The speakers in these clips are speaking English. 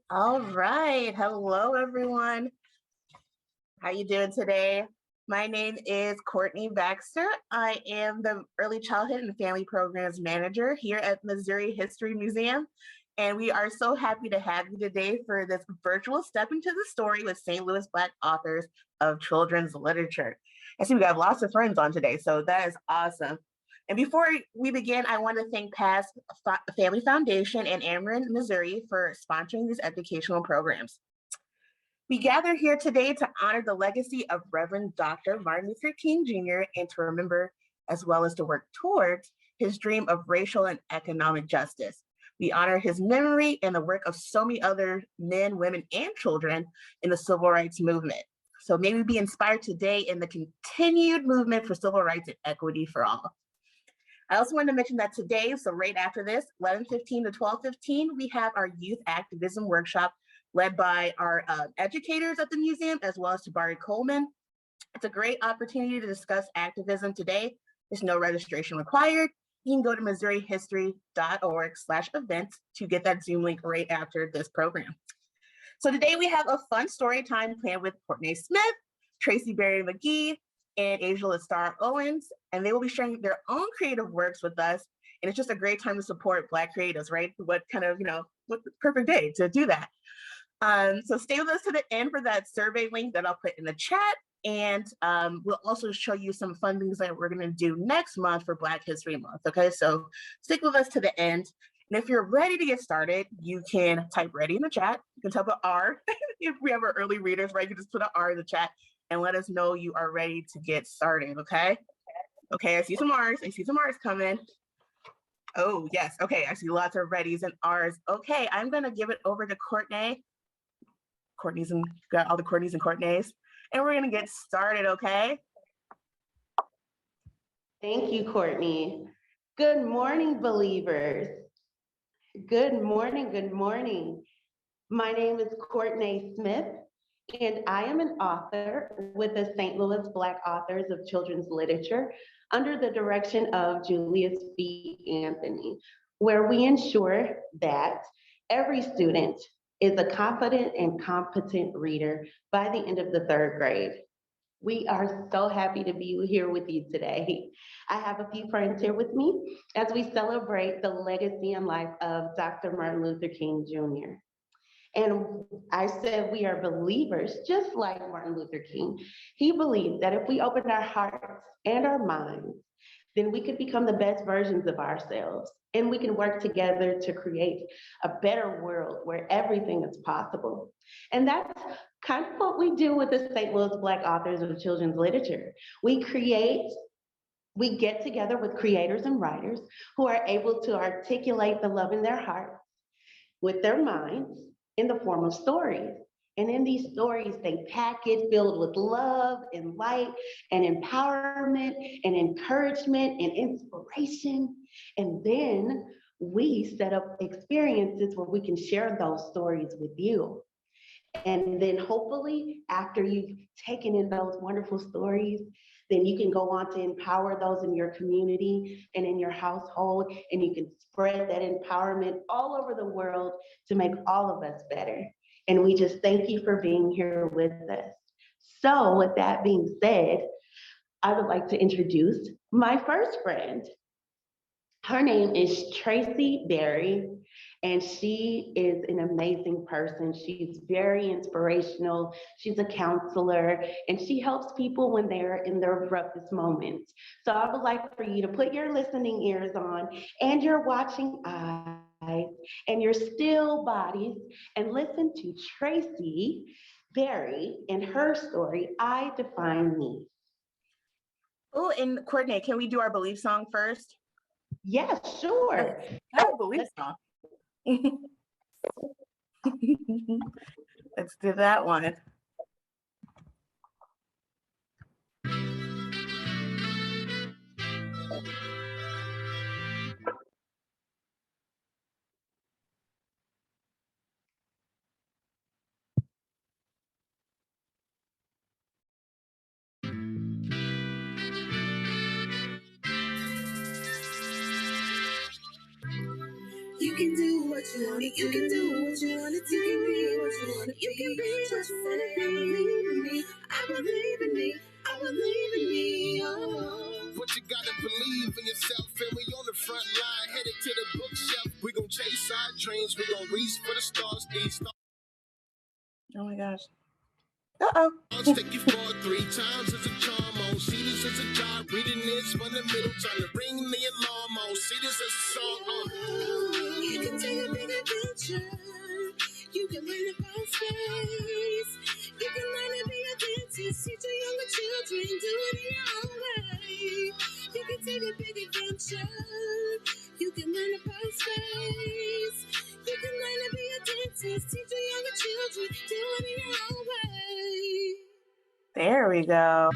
All right. Hello, everyone. How you doing today? My name is Courtney Baxter. I am the Early Childhood and Family Programs Manager here at Missouri History Museum. And we are so happy to have you today for this virtual step into the story with St. Louis Black authors of children's literature. I see we got lots of friends on today, so that is awesome. And before we begin, I want to thank Past Family Foundation and Ameren, Missouri for sponsoring these educational programs. We gather here today to honor the legacy of Reverend Dr. Martin Luther King Jr. and to remember, as well as to work towards, his dream of racial and economic justice. We honor his memory and the work of so many other men, women, and children in the civil rights movement. So may we be inspired today in the continued movement for civil rights and equity for all. I also wanted to mention that today, so right after this, 11:15 to 12:15, we have our youth activism workshop led by our educators at the museum, as well as Tabari Coleman. It's a great opportunity to discuss activism today. There's no registration required. You can go to missourihistory.org/events to get that Zoom link right after this program. So today we have a fun story time planned with Courtney Smith, Tracy Berry McGee, and Angela Starr Owens, and they will be sharing their own creative works with us. And it's just a great time to support Black creatives, right? What kind of, what perfect day to do that. So stay with us to the end for that survey link that I'll put in the chat. And we'll also show you some fun things that we're gonna do next month for Black History Month, okay? So stick with us to the end. And if you're ready to get started, you can type ready in the chat. You can type an R. If we have our early readers, right? You can just put an R in the chat and let us know you are ready to get started, okay? Okay, I see some R's. I see some R's coming. Oh, yes. Okay, I see lots of readies and R's. Okay, I'm gonna give it over to Courtney. Courtney's and got all the Courtneys and Courtneys. And we're gonna get started, okay? Thank you, Courtney. Good morning, believers. Good morning, good morning. My name is Courtney Smith, and I am an author with the St. Louis Black Authors of Children's Literature under the direction of Julius B. Anthony, where we ensure that every student is a confident and competent reader by the end of the third grade. We are so happy to be here with you today. I have a few friends here with me as we celebrate the legacy and life of Dr. Martin Luther King Jr. And I said we are believers, just like Martin Luther King. He believed that if we opened our hearts and our minds, then we could become the best versions of ourselves. And we can work together to create a better world where everything is possible. And that's kind of what we do with the St. Louis Black Authors of Children's Literature. We get together with creators and writers who are able to articulate the love in their hearts with their minds in the form of stories. And in these stories, they pack it filled with love and light and empowerment and encouragement and inspiration. And then we set up experiences where we can share those stories with you. And then hopefully, after you've taken in those wonderful stories, then you can go on to empower those in your community and in your household, and you can spread that empowerment all over the world to make all of us better. And we just thank you for being here with us. So with that being said, I would like to introduce my first friend. Her name is Tracy Berry, and she is an amazing person. She's very inspirational. She's a counselor, and she helps people when they're in their roughest moments. So I would like for you to put your listening ears on and your watching eyes and your still bodies and listen to Tracy Berry and her story, I Define Me. Oh, and Courtney, can we do our belief song first? Yeah, sure. That's a belief song. Let's do that one. You can do what you want. You can do what you want to do. You can be what you want. You can be just what you want. I believe in me. I believe in me. I believe in me. Oh. But you gotta believe in yourself, and we on the front line, headed to the bookshelf. We gon' chase our dreams. We gon' reach for the stars. These Oh my gosh. Uh-oh. stars take you for 3 times as a charm on. See this as a job, reading this fundamental. Time to ring the alarm on. See this as a song on. You can take a big adventure. You can learn about space. You can learn to be a dentist. Teach your younger children. Do it in your own way. You can take a big adventure. You can learn about space. You can learn to be a dentist. Teach your younger children. Do it in your own way. There we go.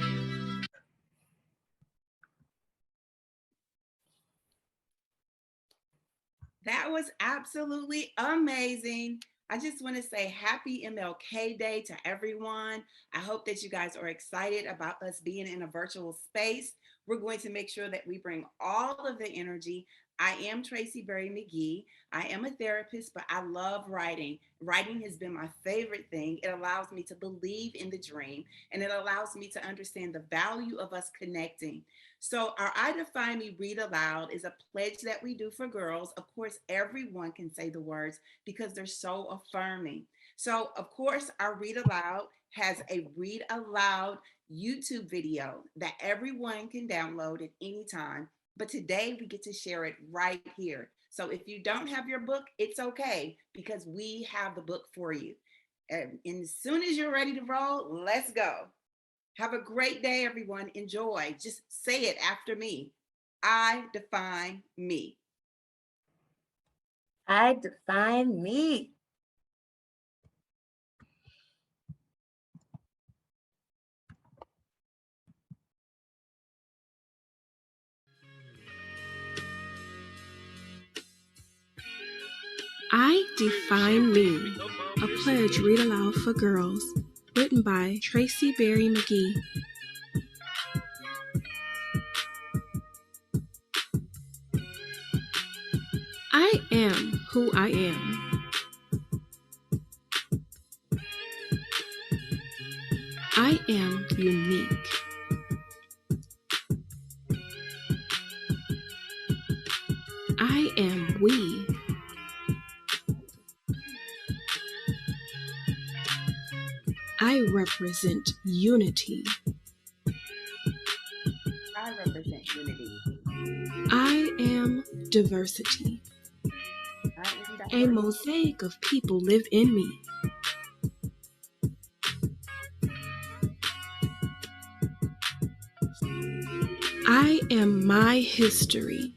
That was absolutely amazing. I just want to say happy MLK Day to everyone. I hope that you guys are excited about us being in a virtual space. We're going to make sure that we bring all of the energy. I am Tracy Berry McGee. I am a therapist, but I love writing. Writing has been my favorite thing. It allows me to believe in the dream, and it allows me to understand the value of us connecting. So our I Define Me Read Aloud is a pledge that we do for girls. Of course, everyone can say the words because they're so affirming. So of course, our Read Aloud has a Read Aloud YouTube video that everyone can download at any time. But today we get to share it right here. So if you don't have your book, it's okay because we have the book for you. And as soon as you're ready to roll, let's go. Have a great day, everyone. Enjoy. Just say it after me. I define me. I define me. I Define Me, a pledge read aloud for girls, written by Tracy Berry McGee. I am who I am. I am unique. I am we. I represent unity. I represent unity. I am diversity. I am A diversity. mosaic of people live in me. I am my history.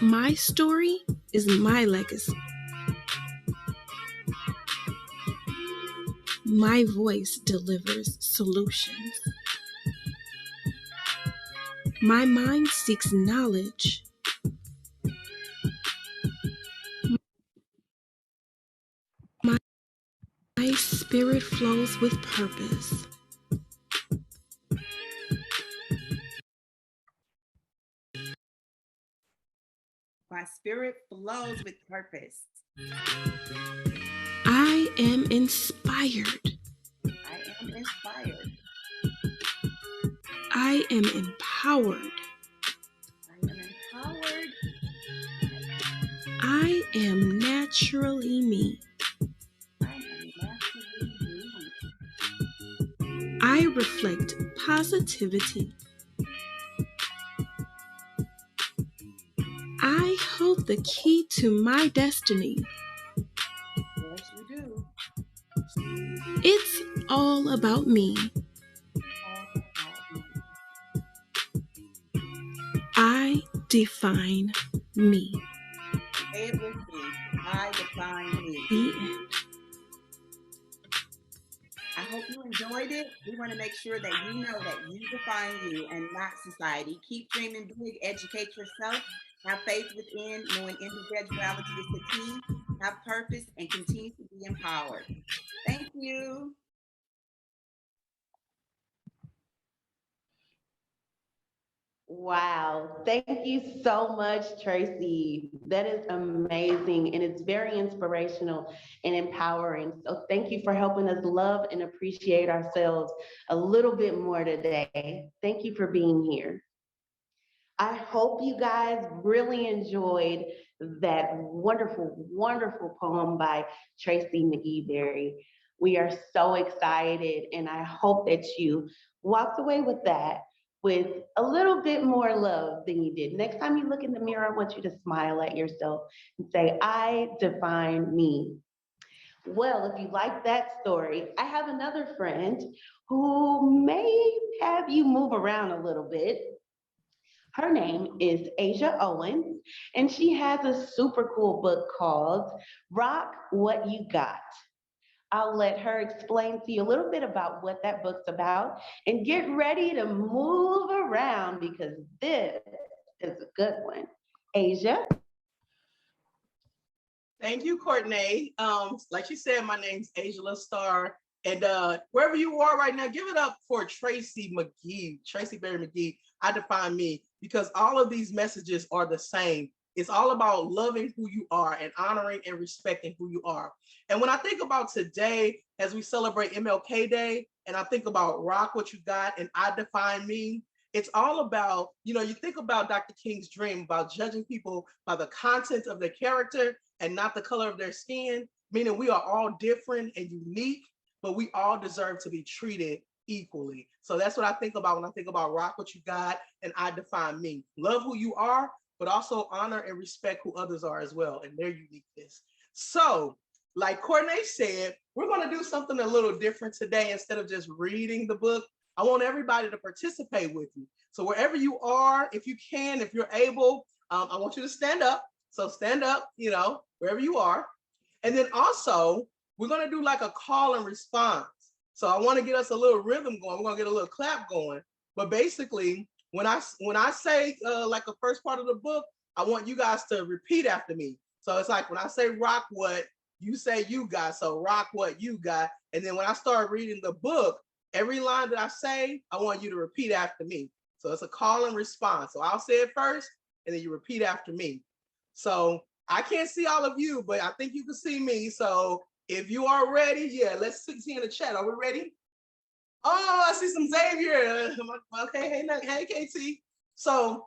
My story is my legacy. My voice delivers solutions. My mind seeks knowledge. My spirit flows with purpose. My spirit flows with purpose. I am inspired. I am inspired. I am empowered. I am empowered. I am naturally me. I am naturally me. I reflect positivity. I hold the key to my destiny. Yes, you do. It's all about me. All about me. I define me. Say it with me. I define me. The end. I hope you enjoyed it. We want to make sure that you know that you define you and not society. Keep dreaming big, educate yourself, have faith within, knowing individuality is the key, have purpose, and continue to be empowered. Thank you. Wow, thank you so much, Tracy. That is amazing and it's very inspirational and empowering. So thank you for helping us love and appreciate ourselves a little bit more today. Thank you for being here. I hope you guys really enjoyed that wonderful, wonderful poem by Tracy McGee Berry. We are so excited, and I hope that you walked away with that with a little bit more love than you did. Next time you look in the mirror, I want you to smile at yourself and say, I define me. Well, if you like that story, I have another friend who may have you move around a little bit. Her name is Asia Owens, and she has a super cool book called Rock What You Got. I'll let her explain to you a little bit about what that book's about and get ready to move around because this is a good one. Asia? Thank you, Courtney. Like she said, my name's Angela Starr. And wherever you are right now, give it up for Tracy McGee, Tracy Berry McGee. I define me because all of these messages are the same. It's all about loving who you are and honoring and respecting who you are. And when I think about today, as we celebrate MLK Day, and I think about rock what you got and I define me, it's all about, you think about Dr. King's dream about judging people by the content of their character and not the color of their skin, meaning we are all different and unique, but we all deserve to be treated equally. So that's what I think about when I think about rock what you got and I define me. Love who you are, but also honor and respect who others are as well and their uniqueness. So like Courtney said, we're going to do something a little different today. Instead of just reading the book, I want everybody to participate with you. So wherever you are, if you can, if you're able, I want you to stand up. So stand up, wherever you are. And then also, we're going to do like a call and response. So I want to get us a little rhythm going. We're going to get a little clap going. But basically, when I say like the first part of the book, I want you guys to repeat after me. So it's like when I say rock what, you say you got. So rock what you got. And then when I start reading the book, every line that I say, I want you to repeat after me. So it's a call and response. So I'll say it first, and then you repeat after me. So I can't see all of you, but I think you can see me. So if you are ready, yeah, let's see in the chat. Are we ready? Oh, I see some Xavier. Okay, hey, KT. So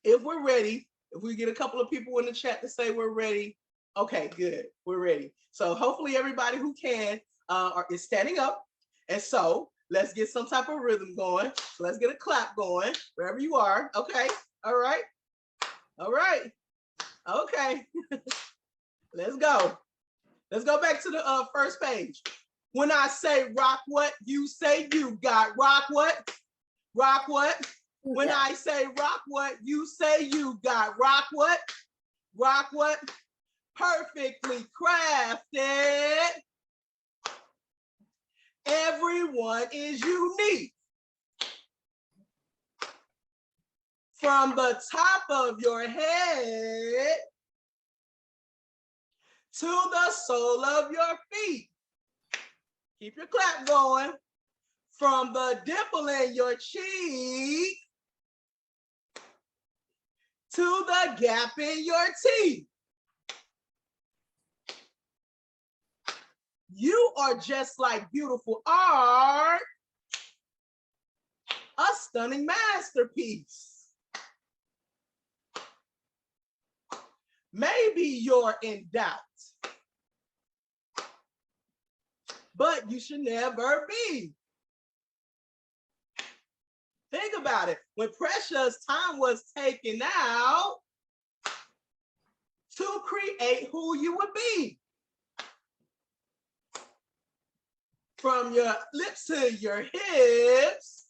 if we're ready, if we get a couple of people in the chat to say we're ready, okay, good, we're ready. So hopefully everybody who can is standing up. And so let's get some type of rhythm going. So let's get a clap going wherever you are. Okay, all right, okay. Let's go. Let's go back to the first page. When I say rock what, you say you got. Rock what? Rock what? When I say rock what, you say you got. Rock what? Rock what? Perfectly crafted. Everyone is unique. From the top of your head to the sole of your feet. Keep your clap going. From the dimple in your cheek to the gap in your teeth. You are just like beautiful art, a stunning masterpiece. Maybe you're in doubt, but you should never be. Think about it. When precious time was taken out to create who you would be. From your lips to your hips,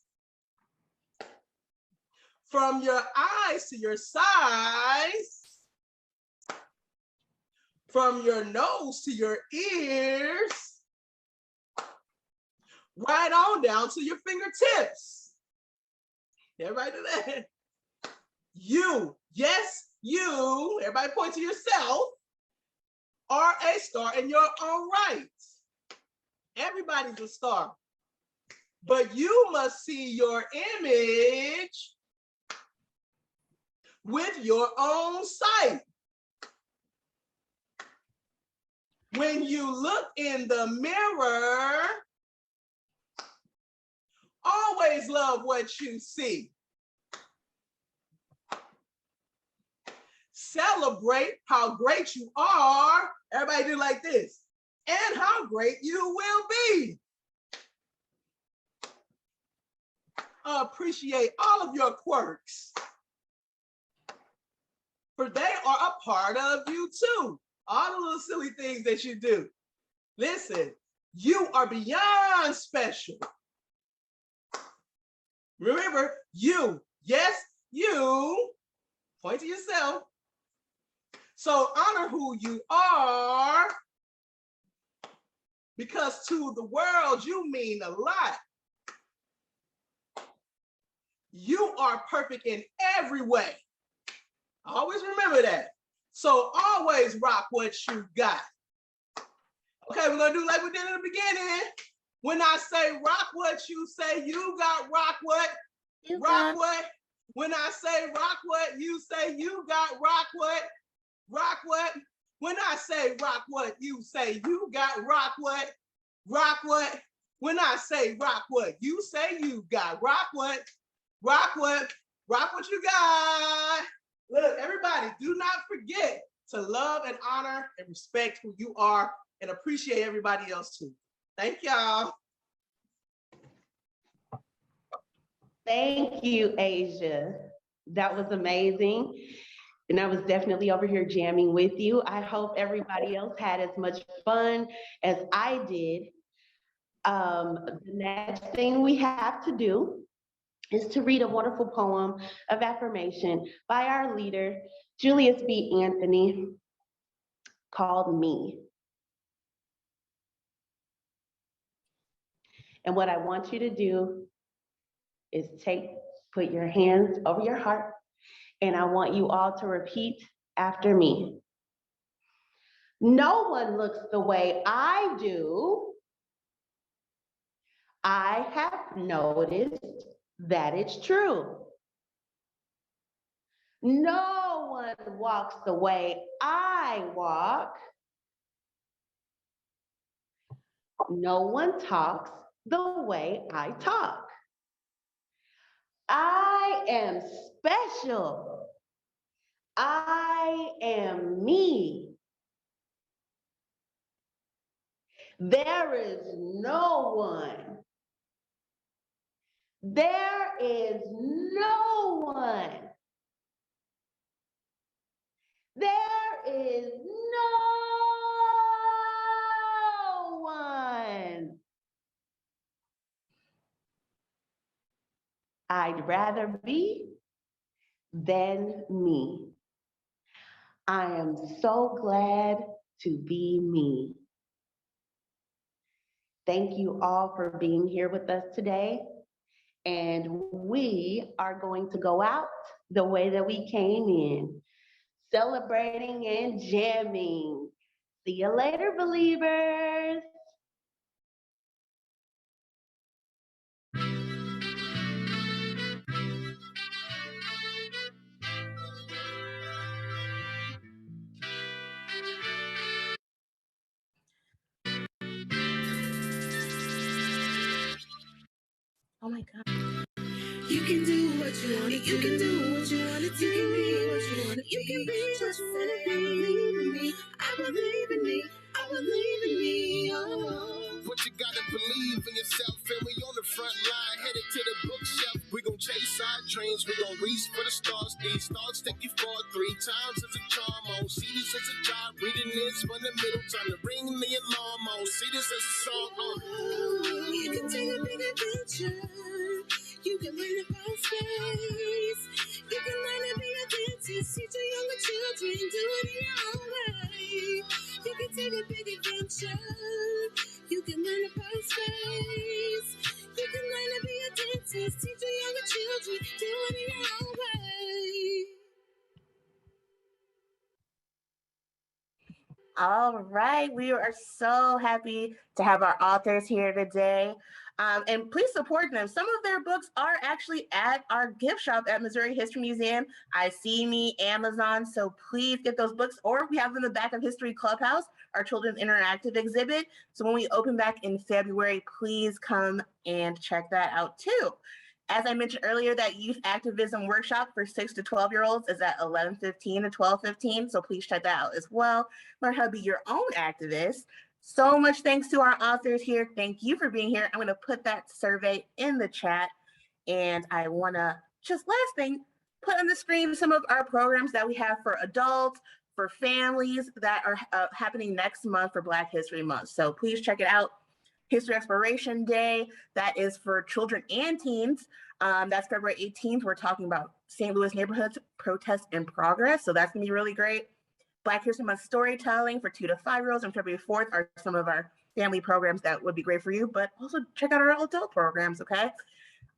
from your eyes to your sides, from your nose to your ears, right on down to your fingertips. Everybody do that. You, yes, you, everybody point to yourself, are a star in your own right. Everybody's a star. But you must see your image with your own sight. When you look in the mirror, always love what you see. Celebrate how great you are. Everybody do like this. And how great you will be. Appreciate all of your quirks, for they are a part of you too. All the little silly things that you do. Listen, you are beyond special. Remember, you, yes, you, point to yourself. So honor who you are, because to the world you mean a lot. You are perfect in every way. Always remember that. So always rock what you got. Okay, we're gonna do like we did in the beginning. When I say rock what you say, you got rock what? You Rock got- what? When I say rock what, you say you got rock what? Rock what? When I say rock what, you say you got rock what? Rock what? When I say rock what, you say you got rock what? Rock what? Rock what you got. Look, everybody, do not forget to love and honor and respect who you are and appreciate everybody else too. Thank y'all. Thank you, Asia. That was amazing. And I was definitely over here jamming with you. I hope everybody else had as much fun as I did. The next thing we have to do is to read a wonderful poem of affirmation by our leader, Julius B. Anthony, called Me. And what I want you to do is put your hands over your heart, and I want you all to repeat after me. No one looks the way I do. I have noticed that it's true. No one walks the way I walk. No one talks the way I talk. I am special. I am me. There is no one. There is no one. There is no one. I'd rather be than me. I am so glad to be me. Thank you all for being here with us today. And we are going to go out the way that we came in, celebrating and jamming. See you later, believers. Oh my God. You can do what you want to. You can do what you want to do. You can be what you want to. You can be just what you believe in me. I believe in me. I believe in me. Oh. But you gotta believe in yourself, and we on the front line, headed to the bookshelf. We gon' chase our dreams, we gon' reach for the stars. These stars take you far, 3 times as a charm. On see this as a job, reading this from the middle, time to ring the alarm. On see this as a song. You can take a big adventure. You can learn about space. You can learn to be a dentist, teach your younger children, do it in your own way. You can take a big adventure. You can learn about space. You can learn to be a dentist, teach your younger children, do it in your own way. All right, we are so happy to have our authors here today. And please support them. Some of their books are actually at our gift shop at Missouri History Museum, ICME, Amazon. So please get those books, or we have them in the back of History Clubhouse, our children's interactive exhibit. So when we open back in February, please come and check that out too. As I mentioned earlier, that youth activism workshop for 6 to 12-year-olds is at 11:15 to 12:15. So please check that out as well. Learn how to be your own activist. So much thanks to our authors here. Thank you for being here. I'm going to put that survey in the chat. And I want to just last thing, put on the screen some of our programs that we have for adults, for families that are happening next month for Black History Month. So please check it out. History Exploration Day, that is for children and teens. That's February 18th. We're talking about St. Louis neighborhoods protests in progress. So that's gonna be really great. Black History Month storytelling for 2 to 5-year-olds on February 4th are some of our family programs that would be great for you, but also check out our adult programs, okay?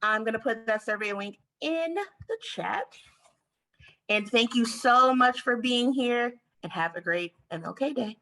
I'm gonna put that survey link in the chat. And thank you so much for being here, and have a great MLK Day.